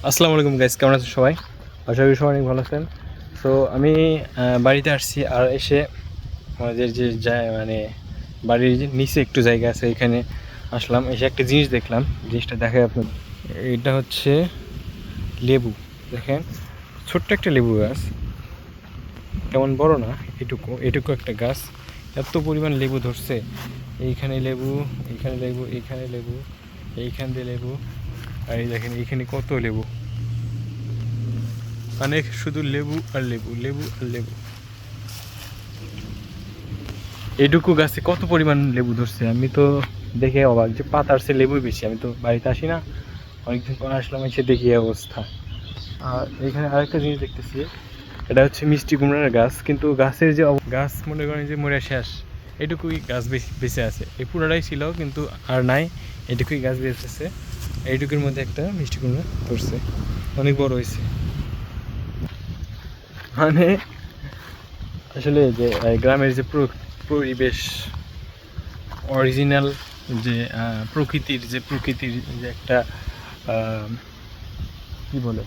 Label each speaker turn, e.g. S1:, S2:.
S1: আসসালামু আলাইকুম গাইস, কেমন আছেন সবাই? আশা করি সবাই অনেক ভালো আছেন। সো আমি বাড়িতে আসছি আর এসে আমাদের যে যায় মানে বাড়ির যে নিচে একটু জায়গা আছে এখানে আসলাম, এসে একটা জিনিস দেখলাম। জিনিসটা দেখে আপনার, এটা হচ্ছে লেবু। দেখেন, ছোট্ট একটা লেবু গাছ, তেমন বড় না, এটুকু এটুকু একটা গাছ, এত পরিমাণ লেবু ধরছে। এইখানে লেবু, এইখানে লেবু, এইখানে লেবু, এইখান দিয়ে লেবু, আর এই দেখেন এইখানে কত লেবু, মানে শুধু লেবু আর লেবু, লেবু আর লেবু। এইটুকু গাছে কত পরিমাণ লেবু ধরছে, আমি তো দেখে অবাক যে পাতার চেয়ে লেবুই বেশি। আমি তো বাড়িতে আসি না, অনেকদিন পর আসলাম, এসে দেখি এই অবস্থা। আর এখানে আরেকটা জিনিস দেখতেছি, এটা হচ্ছে মিষ্টি কুমড়ার গাছ, কিন্তু গাছের যে গাছ মনে করেন যে মরে শেষ, এটুকুই গাছ বেঁচে আছে। এই পুরোটাই ছিল কিন্তু আর নাই, এটুকুই গাছ বেঁচেছে। এইটুকুর মধ্যে একটা মিষ্টি কুমড়া ধরছে, অনেক বড় হয়েছে। মানে আসলে যে গ্রামের যে পরিবেশ, অরিজিনাল যে প্রকৃতির যে একটা কি বলে